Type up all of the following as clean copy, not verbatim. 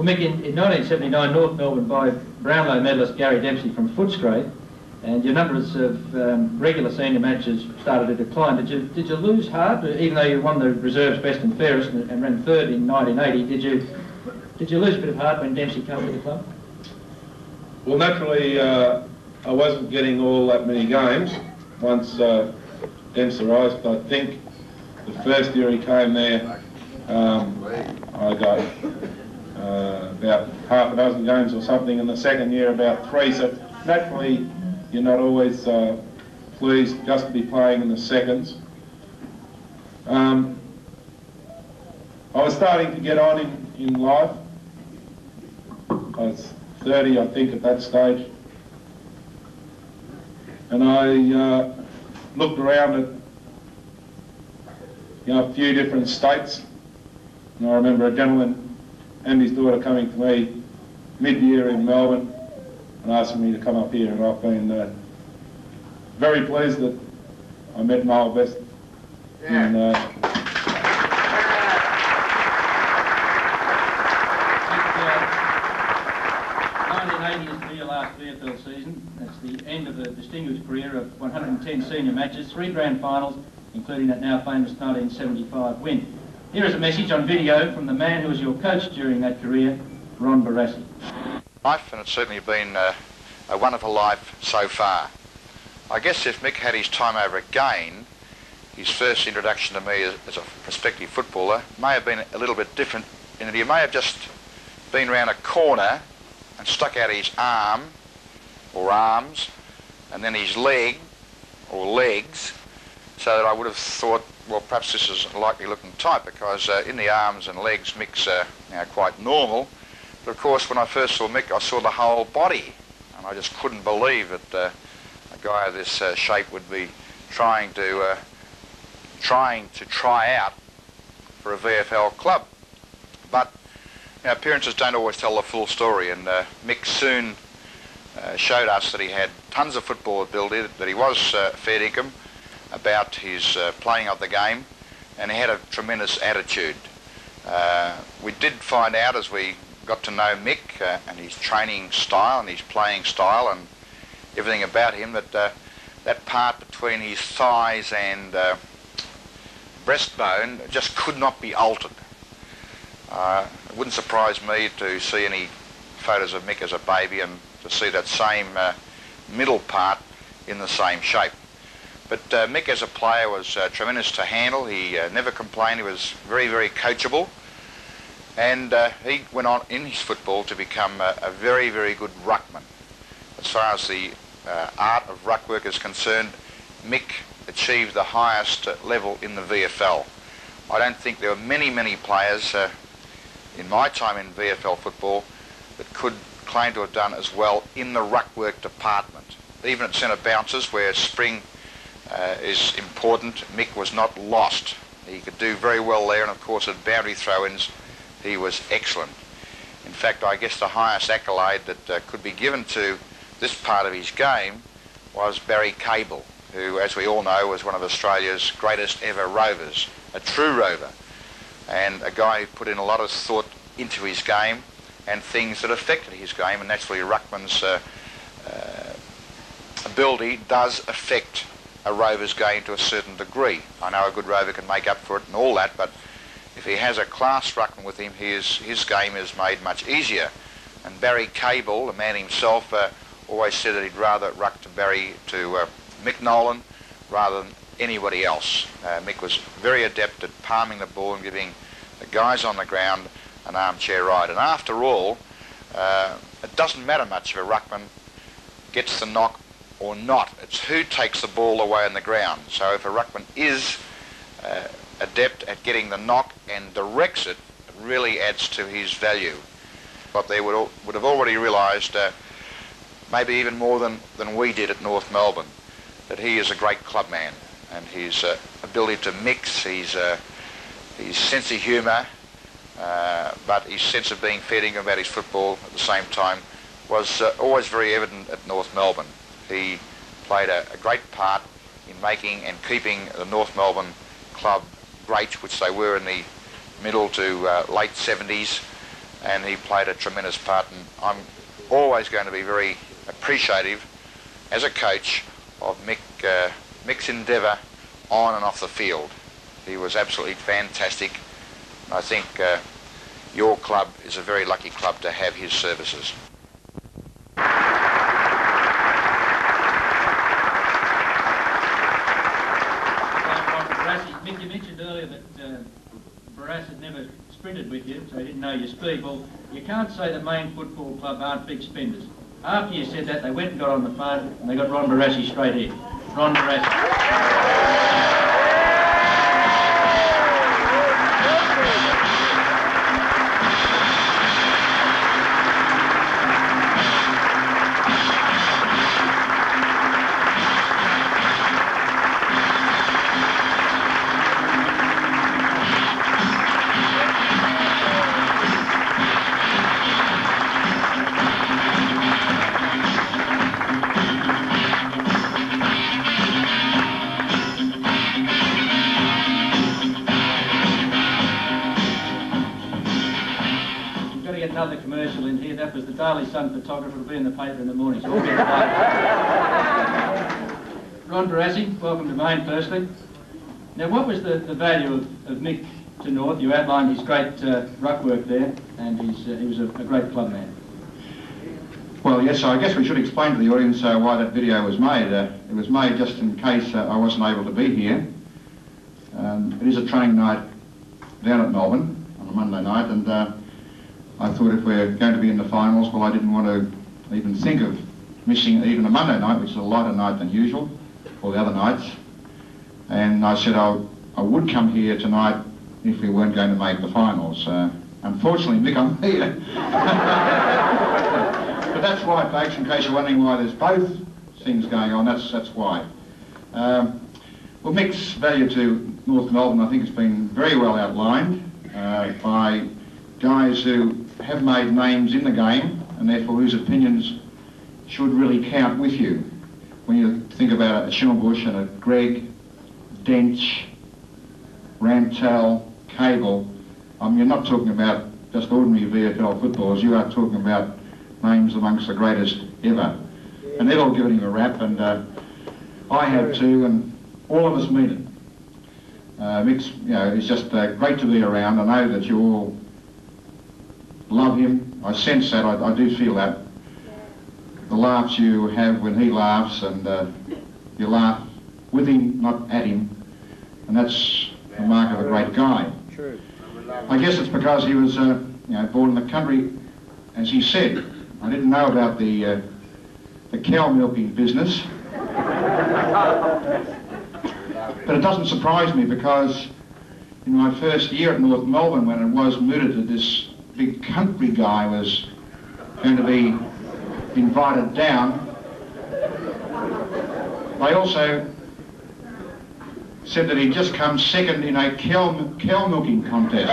Well, Mick, in 1979, North Melbourne by Brownlow medalist Gary Dempsey from Footscray, and your numbers of regular senior matches started to decline. Did you lose heart, even though you won the reserves best and fairest and ran third in 1980? Did you lose a bit of heart when Dempsey came to the club? Well, naturally, I wasn't getting all that many games once Dench arrived. I think the first year he came there, I got about half a dozen games or something, and the second year about 3. So naturally, you're not always pleased just to be playing in the seconds. I was starting to get on in life. I was 30, I think, at that stage. And I looked around at a few different states. And I remember a gentleman and his daughter coming to me mid-year in Melbourne and asking me to come up here, and I've been very pleased that I met Nolan This. Yeah. And, 1980 is to be your last VFL season. That's the end of a distinguished career of 110 senior matches, 3 grand finals, including that now famous 1975 win. Here is a message on video from the man who was your coach during that career, Ron Barassi. Life, and it's certainly been a wonderful life so far. I guess if Mick had his time over again, his first introduction to me as a prospective footballer may have been a little bit different, in that he may have just been round a corner and stuck out his arm or arms and then his leg or legs, so that I would have thought, well, perhaps this is a likely looking type, because in the arms and legs Mick's quite normal. But of course, when I first saw Mick, I saw the whole body, and I just couldn't believe that a guy of this shape would be trying to try out for a VFL club. But appearances don't always tell the full story, and Mick soon showed us that he had tons of football ability, that he was fair dinkum about his playing of the game, and he had a tremendous attitude. We did find out as we got to know Mick and his training style and his playing style and everything about him, that that part between his thighs and breastbone just could not be altered. It wouldn't surprise me to see any photos of Mick as a baby and to see that same middle part in the same shape. But Mick as a player was tremendous to handle. He never complained. He was very, very coachable. And he went on in his football to become a very, very good ruckman. As far as the art of ruck work is concerned, Mick achieved the highest level in the VFL. I don't think there were many, many players in my time in VFL football that could claim to have done as well in the ruck work department. Even at centre bounces, where spring is important, Mick was not lost. He could do very well there, and of course at boundary throw-ins he was excellent. In fact, I guess the highest accolade that could be given to this part of his game was Barry Cable, who, as we all know, was one of Australia's greatest ever rovers, a true rover, and a guy who put in a lot of thought into his game and things that affected his game, and naturally ruckman's ability does affect a rover's game to a certain degree. I know a good rover can make up for it and all that, but if he has a class ruckman with him, his game is made much easier. And Barry Cable, the man himself, always said that he'd rather ruck to Mick Nolan rather than anybody else. Mick was very adept at palming the ball and giving the guys on the ground an armchair ride. And after all, it doesn't matter much if a ruckman gets the knock or not. It's who takes the ball away on the ground. So if a ruckman is adept at getting the knock and directs it, it really adds to his value. But they would have already realised, maybe even more than we did at North Melbourne, that he is a great club man, and his ability to mix, his sense of humour, but his sense of being fair dinkum about his football at the same time was always very evident at North Melbourne. He played a great part in making and keeping the North Melbourne club great, which they were in the middle to late 70s, and he played a tremendous part, and I'm always going to be very appreciative as a coach of Mick's endeavour on and off the field. He was absolutely fantastic. I think your club is a very lucky club to have his services. Mick, you mentioned earlier that Barassi had never sprinted with you, so he didn't know your speed. Well, you can't say the Mayne Football Club aren't big spenders. After you said that, they went and got on the phone and they got Ron Barassi straight in. Ron Barassi. Another commercial in here. That was the Daily Sun photographer. It'll be in the paper in the morning. So we'll get Ron Barassi, welcome to Mayne firstly. Now, what was the value of Mick to North? You outlined his great ruck work there, and he was a great club man. Well, yes, I guess we should explain to the audience why that video was made. It was made just in case I wasn't able to be here. It is a training night down at Melbourne on a Monday night, and I thought if we're going to be in the finals, well, I didn't want to even think of missing even a Monday night, which is a lighter night than usual, or the other nights. And I said I would come here tonight if we weren't going to make the finals. Unfortunately, Mick, I'm here. But that's why, folks, in case you're wondering why there's both things going on, that's why. Well, Mick's value to North Melbourne, I think, has been very well outlined by guys who have made names in the game and therefore whose opinions should really count with you. When you think about a Schimmelbusch and a Greig, Dench, Rantall, Cable, you're not talking about just ordinary VFL footballers, you are talking about names amongst the greatest ever. And they've all given him a rap, and I have too, and all of us mean it. Mick's, it's just great to be around. I know that you all love him. I sense that. I do feel that. The laughs you have when he laughs, and you laugh with him, not at him, and that's the mark of a great guy. True. I guess it's because he was, born in the country, as he said. I didn't know about the cow milking business, but it doesn't surprise me because in my first year at North Melbourne, when it was mooted that this big country guy was going to be invited down, they also said that he'd just come second in a cow milking contest.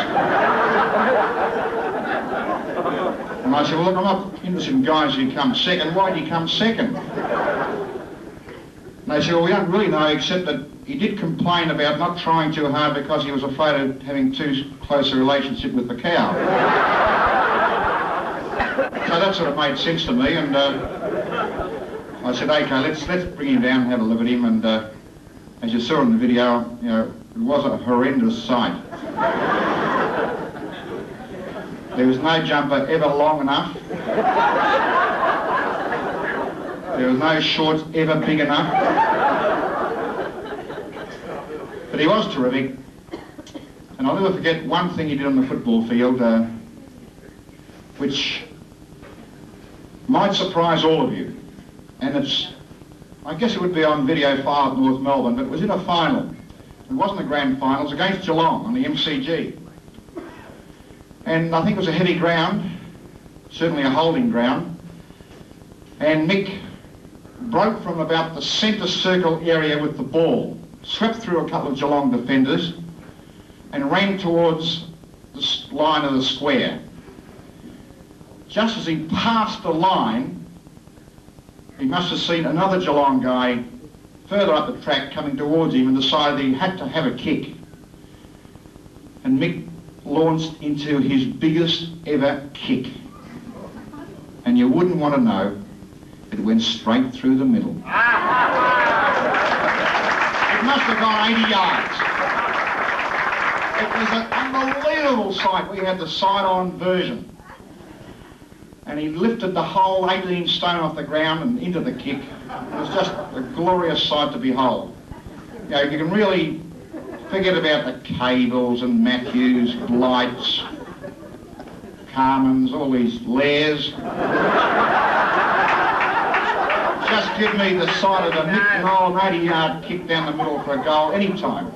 And I said, well, look, I'm not interested in guys who come second. Why did he come second? And they said, well, we don't really know, except that he did complain about not trying too hard because he was afraid of having too close a relationship with the cow. So that sort of made sense to me, and I said, okay, let's bring him down and have a look at him. And as you saw in the video, it was a horrendous sight. There was no jumper ever long enough. There was no shorts ever big enough. But he was terrific. And I'll never forget one thing he did on the football field, which might surprise all of you. And I guess it would be on video file at North Melbourne, but it was in a final. It wasn't a grand final, it was against Geelong on the MCG. And I think it was a heavy ground, certainly a holding ground. And Mick broke from about the centre circle area with the ball, swept through a couple of Geelong defenders, and ran towards the line of the square. Just as he passed the line, he must have seen another Geelong guy further up the track coming towards him and decided he had to have a kick. And Mick launched into his biggest ever kick. And you wouldn't want to know, it went straight through the middle. It must have gone 80 yards. It was an unbelievable sight. We had the side-on version. And he lifted the whole 18 stone off the ground and into the kick. It was just a glorious sight to behold. You know, you can really forget about the Cables and Matthews, Blights, Carmans, all these Lairs. Just give me the sight of the Mick Nolan 80-yard kick down the middle for a goal any time.